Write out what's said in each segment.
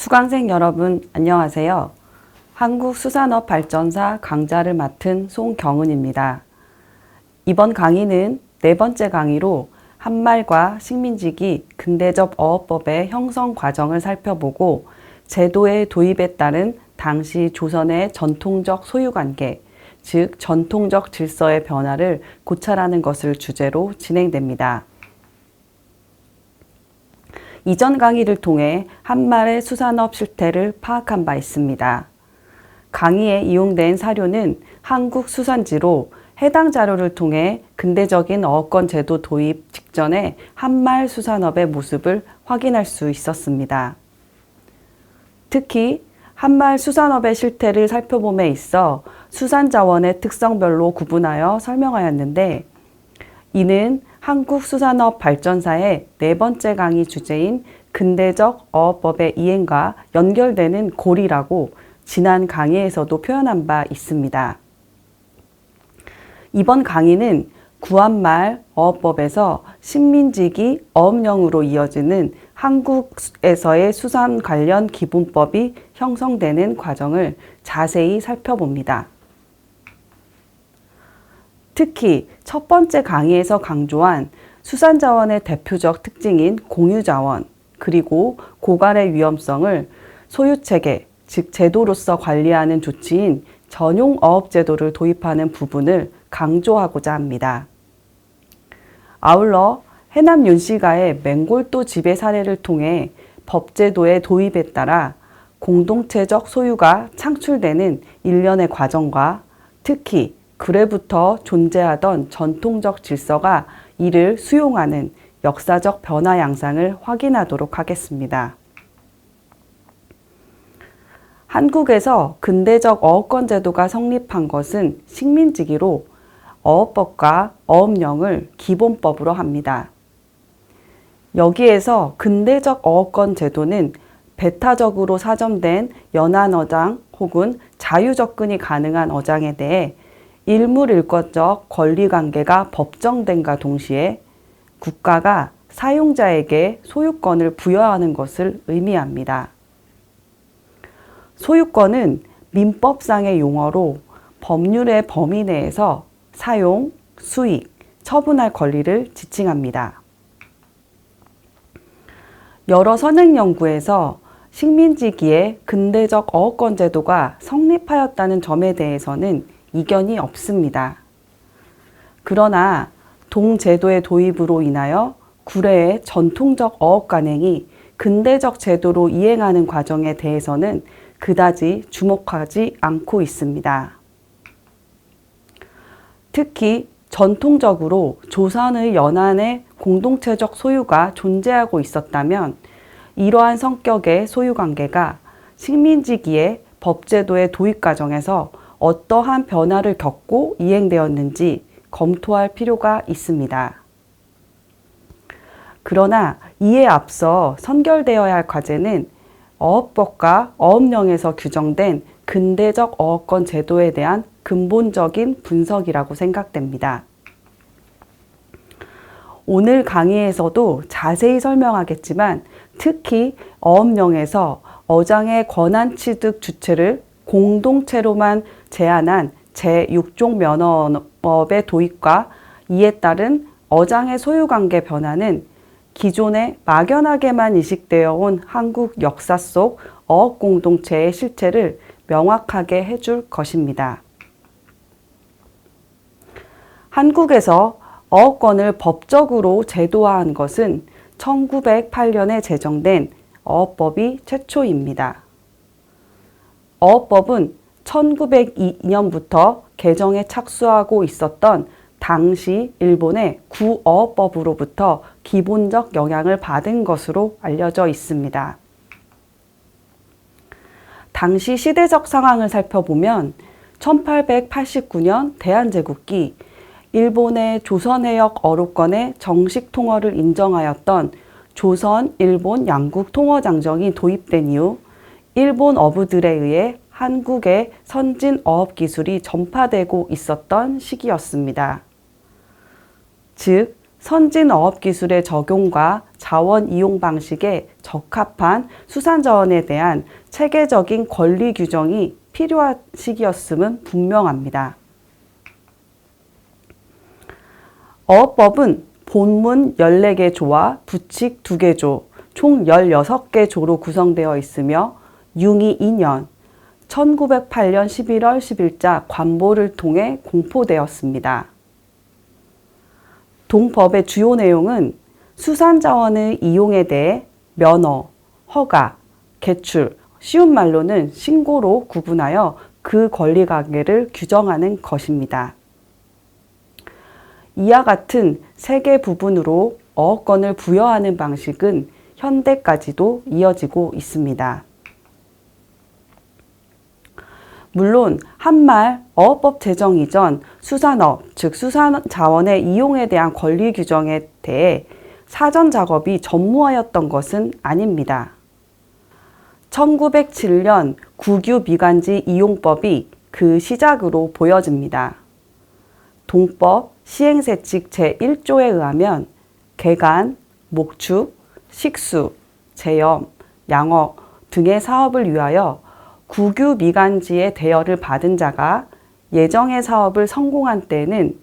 수강생 여러분 안녕하세요. 한국수산업발전사 강좌를 맡은 송경은입니다. 이번 강의는 네 번째 강의로 한말과 식민지기 근대적 어업법의 형성 과정을 살펴보고 제도의 도입에 따른 당시 조선의 전통적 소유관계, 즉 전통적 질서의 변화를 고찰하는 것을 주제로 진행됩니다. 이전 강의를 통해 한말의 수산업 실태를 파악한 바 있습니다. 강의에 이용된 사료는 한국수산지로 해당 자료를 통해 근대적인 어업권 제도 도입 직전의 한말 수산업의 모습을 확인할 수 있었습니다. 특히 한말 수산업의 실태를 살펴봄에 있어 수산자원의 특성별로 구분하여 설명하였는데, 이는 한국수산업발전사의 네 번째 강의 주제인 근대적 어업법의 이행과 연결되는 고리라고 지난 강의에서도 표현한 바 있습니다. 이번 강의는 구한말 어업법에서 식민지기 어업령으로 이어지는 한국에서의 수산 관련 기본법이 형성되는 과정을 자세히 살펴봅니다. 특히 첫 번째 강의에서 강조한 수산자원의 대표적 특징인 공유자원, 그리고 고갈의 위험성을 소유체계, 즉 제도로서 관리하는 조치인 전용어업제도를 도입하는 부분을 강조하고자 합니다. 아울러 해남 윤씨가의 맹골도 지배 사례를 통해 법제도의 도입에 따라 공동체적 소유가 창출되는 일련의 과정과 특히 그래부터 존재하던 전통적 질서가 이를 수용하는 역사적 변화 양상을 확인하도록 하겠습니다. 한국에서 근대적 어업권 제도가 성립한 것은 식민지기로 어업법과 어업령을 기본법으로 합니다. 여기에서 근대적 어업권 제도는 배타적으로 사점된 연안어장 혹은 자유접근이 가능한 어장에 대해 일물일거적 권리관계가 법정된과 동시에 국가가 사용자에게 소유권을 부여하는 것을 의미합니다. 소유권은 민법상의 용어로 법률의 범위 내에서 사용, 수익, 처분할 권리를 지칭합니다. 여러 선행 연구에서 식민지기에 근대적 어업권 제도가 성립하였다는 점에 대해서는 이견이 없습니다. 그러나 동제도의 도입으로 인하여 구례의 전통적 어업 관행이 근대적 제도로 이행하는 과정에 대해서는 그다지 주목하지 않고 있습니다. 특히 전통적으로 조선의 연안의 공동체적 소유가 존재하고 있었다면 이러한 성격의 소유관계가 식민지기의 법제도의 도입 과정에서 어떠한 변화를 겪고 이행되었는지 검토할 필요가 있습니다. 그러나 이에 앞서 선결되어야 할 과제는 어업법과 어업령에서 규정된 근대적 어업권 제도에 대한 근본적인 분석이라고 생각됩니다. 오늘 강의에서도 자세히 설명하겠지만 특히 어업령에서 어장의 권한 취득 주체를 공동체로만 제한한 제6종 면허업의 도입과 이에 따른 어장의 소유관계 변화는 기존에 막연하게만 이식되어 온 한국 역사 속 어업공동체의 실체를 명확하게 해줄 것입니다. 한국에서 어업권을 법적으로 제도화한 것은 1908년에 제정된 어업법이 최초입니다. 어업법은 1902년부터 개정에 착수하고 있었던 당시 일본의 구어업법으로부터 기본적 영향을 받은 것으로 알려져 있습니다. 당시 시대적 상황을 살펴보면 1889년 대한제국기 일본의 조선해역 어로권의 정식 통어를 인정하였던 조선-일본 양국 통어장정이 도입된 이후 일본 어부들에 의해 한국의 선진 어업 기술이 전파되고 있었던 시기였습니다. 즉 선진 어업 기술의 적용과 자원 이용 방식에 적합한 수산자원에 대한 체계적인 권리 규정이 필요한 시기였음은 분명합니다. 어업법은 본문 14개 조와 부칙 2개 조, 총 16개 조로 구성되어 있으며 융이 2년 1908년 11월 10일자 관보를 통해 공포되었습니다. 동법의 주요 내용은 수산자원의 이용에 대해 면허, 허가, 개출, 쉬운 말로는 신고로 구분하여 그 권리관계를 규정하는 것입니다. 이와 같은 3개 부분으로 어업권을 부여하는 방식은 현대까지도 이어지고 있습니다. 물론 한말 어업법 제정 이전 수산업, 즉 수산자원의 이용에 대한 권리 규정에 대해 사전 작업이 전무하였던 것은 아닙니다. 1907년 국유 미간지 이용법이 그 시작으로 보여집니다. 동법 시행세칙 제1조에 의하면 개간, 목축, 식수, 제염, 양업 등의 사업을 위하여 국유 미간지의 대여를 받은 자가 예정의 사업을 성공한 때에는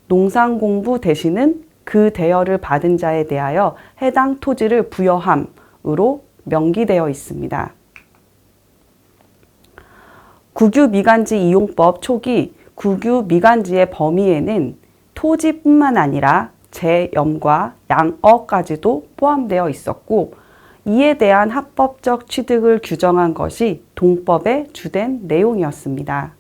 농상공부 대신은 그 대여를 받은 자에 대하여 해당 토지를 부여함으로 명기되어 있습니다. 국유 미간지 이용법 초기 국유 미간지의 범위에는 토지뿐만 아니라 제염과 양어까지도 포함되어 있었고 이에 대한 합법적 취득을 규정한 것이 동법의 주된 내용이었습니다.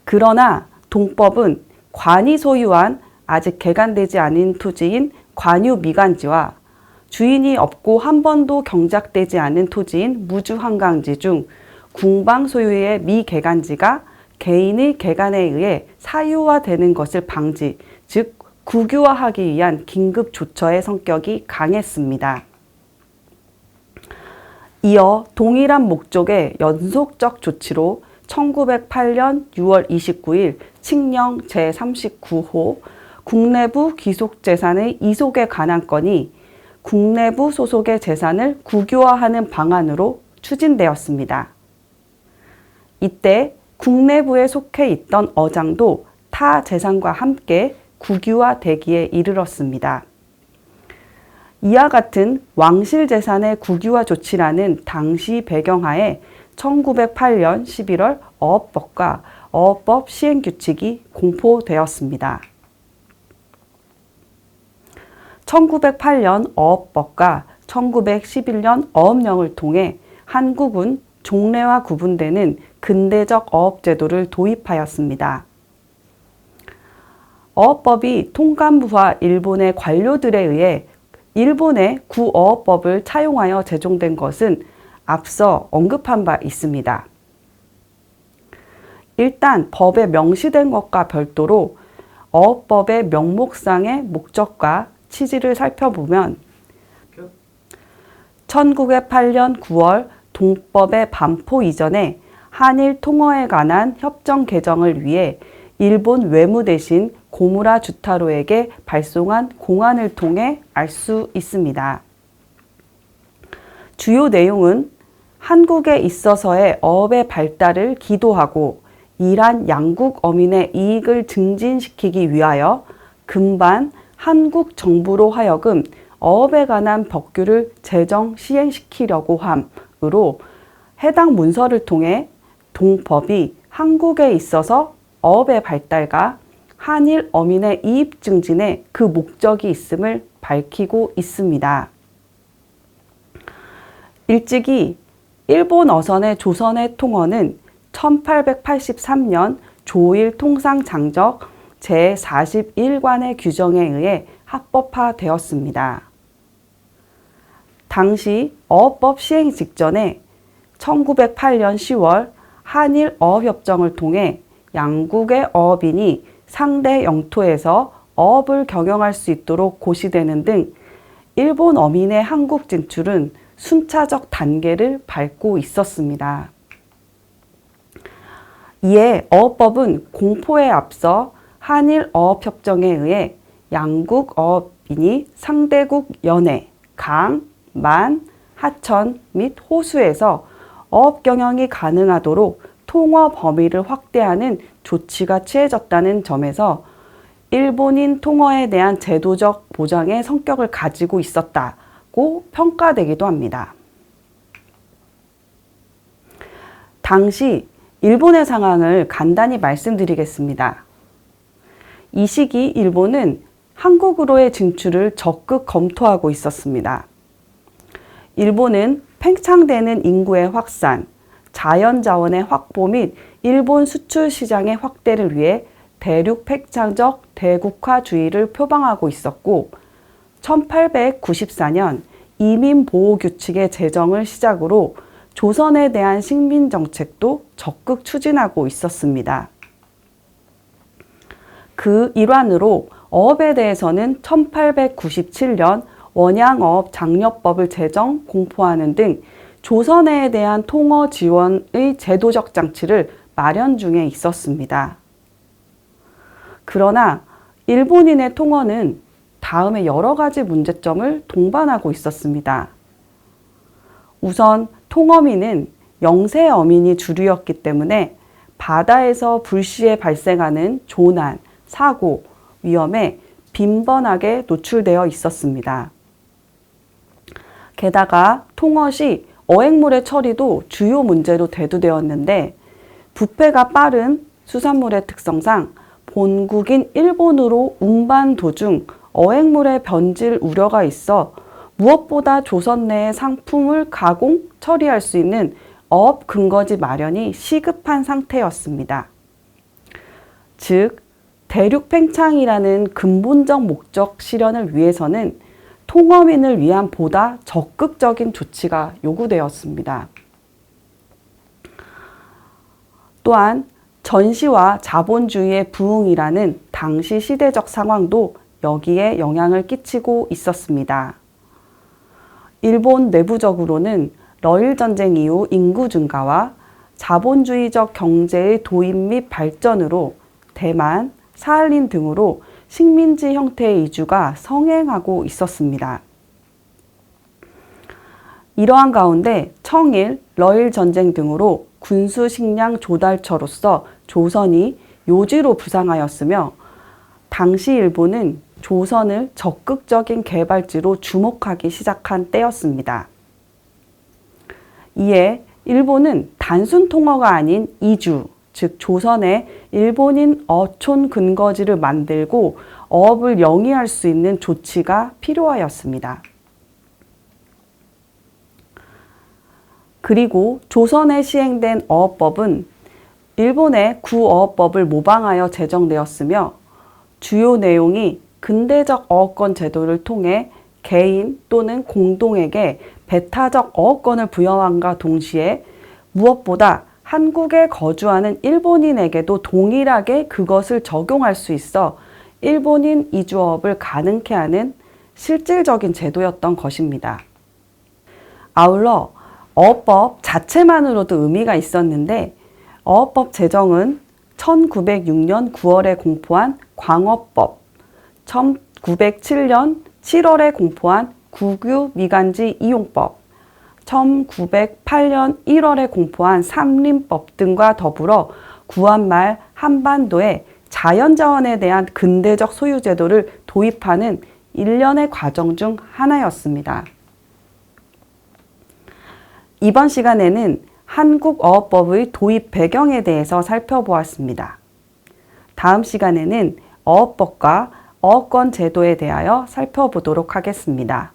그러나 동법은 관이 소유한 아직 개간되지 않은 토지인 관유 미간지와 주인이 없고 한 번도 경작되지 않은 토지인 무주환강지 중 궁방 소유의 미개간지가 개인의 개간에 의해 사유화되는 것을 방지, 즉 국유화하기 위한 긴급 조처의 성격이 강했습니다. 이어 동일한 목적의 연속적 조치로 1908년 6월 29일 칙령 제39호 국내부 귀속재산의 이속에 관한 건이 국내부 소속의 재산을 국유화하는 방안으로 추진되었습니다. 이때 국내부에 속해 있던 어장도 타 재산과 함께 국유화되기에 이르렀습니다. 이와 같은 왕실 재산의 국유화 조치라는 당시 배경하에 1908년 11월 어업법과 어업법 시행규칙이 공포되었습니다. 1908년 어업법과 1911년 어업령을 통해 한국은 종래와 구분되는 근대적 어업제도를 도입하였습니다. 어업법이 통감부와 일본의 관료들에 의해 일본의 구어업법을 차용하여 제정된 것은 앞서 언급한 바 있습니다. 일단 법에 명시된 것과 별도로 어업법의 명목상의 목적과 취지를 살펴보면 1908년 9월 동법의 반포 이전에 한일 통화에 관한 협정 개정을 위해 일본 외무 대신 고무라 주타로에게 발송한 공안을 통해 알 수 있습니다. 주요 내용은 한국에 있어서의 어업의 발달을 기도하고 이란 양국 어민의 이익을 증진시키기 위하여 금반 한국 정부로 하여금 어업에 관한 법규를 제정 시행시키려고 함으로 해당 문서를 통해 동법이 한국에 있어서 어업의 발달과 한일 어민의 이익 증진에 그 목적이 있음을 밝히고 있습니다. 일찍이 일본 어선의 조선의 통원은 1883년 조일 통상장적 제41관의 규정에 의해 합법화되었습니다. 당시 어업법 시행 직전에 1908년 10월 한일 어업협정을 통해 양국의 어업인이 상대 영토에서 어업을 경영할 수 있도록 고시되는 등 일본 어민의 한국 진출은 순차적 단계를 밟고 있었습니다. 이에 어업법은 공포에 앞서 한일 어업협정에 의해 양국 어업인이 상대국 연해, 강, 만, 하천 및 호수에서 어업 경영이 가능하도록 통어 범위를 확대하는 조치가 취해졌다는 점에서 일본인 통어에 대한 제도적 보장의 성격을 가지고 있었다고 평가되기도 합니다. 당시 일본의 상황을 간단히 말씀드리겠습니다. 이 시기 일본은 한국으로의 진출을 적극 검토하고 있었습니다. 일본은 팽창되는 인구의 확산, 자연자원의 확보 및 일본 수출 시장의 확대를 위해 대륙 팽창적 대국화주의를 표방하고 있었고 1894년 이민보호규칙의 제정을 시작으로 조선에 대한 식민정책도 적극 추진하고 있었습니다. 그 일환으로 어업에 대해서는 1897년 원양어업 장려법을 제정, 공포하는 등 조선해에 대한 통어 지원의 제도적 장치를 마련 중에 있었습니다. 그러나 일본인의 통어는 다음에 여러 가지 문제점을 동반하고 있었습니다. 우선 통어민은 영세 어민이 주류였기 때문에 바다에서 불시에 발생하는 조난, 사고, 위험에 빈번하게 노출되어 있었습니다. 게다가 통어 시 어획물의 처리도 주요 문제로 대두되었는데 부패가 빠른 수산물의 특성상 본국인 일본으로 운반 도중 어획물의 변질 우려가 있어 무엇보다 조선 내의 상품을 가공, 처리할 수 있는 어업 근거지 마련이 시급한 상태였습니다. 즉, 대륙 팽창이라는 근본적 목적 실현을 위해서는 통어민을 위한 보다 적극적인 조치가 요구되었습니다. 또한 전시와 자본주의의 부흥이라는 당시 시대적 상황도 여기에 영향을 끼치고 있었습니다. 일본 내부적으로는 러일 전쟁 이후 인구 증가와 자본주의적 경제의 도입 및 발전으로 대만, 사할린 등으로 식민지 형태의 이주가 성행하고 있었습니다. 이러한 가운데 청일, 러일 전쟁 등으로 군수 식량 조달처로서 조선이 요지로 부상하였으며 당시 일본은 조선을 적극적인 개발지로 주목하기 시작한 때였습니다. 이에 일본은 단순 통어가 아닌 이주, 즉 조선에 일본인 어촌 근거지를 만들고 어업을 영위할 수 있는 조치가 필요하였습니다. 그리고 조선에 시행된 어업법은 일본의 구어업법을 모방하여 제정되었으며 주요 내용이 근대적 어업권 제도를 통해 개인 또는 공동에게 배타적 어업권을 부여함과 동시에 무엇보다 한국에 거주하는 일본인에게도 동일하게 그것을 적용할 수 있어 일본인 이주어업을 가능케 하는 실질적인 제도였던 것입니다. 아울러 어업법 자체만으로도 의미가 있었는데 어업법 제정은 1906년 9월에 공포한 광어법, 1907년 7월에 공포한 국유 미간지 이용법, 1908년 1월에 공포한 삼림법 등과 더불어 구한 말 한반도에 자연자원에 대한 근대적 소유제도를 도입하는 일련의 과정 중 하나였습니다. 이번 시간에는 한국어업법의 도입 배경에 대해서 살펴보았습니다. 다음 시간에는 어업법과 어업권 제도에 대하여 살펴보도록 하겠습니다.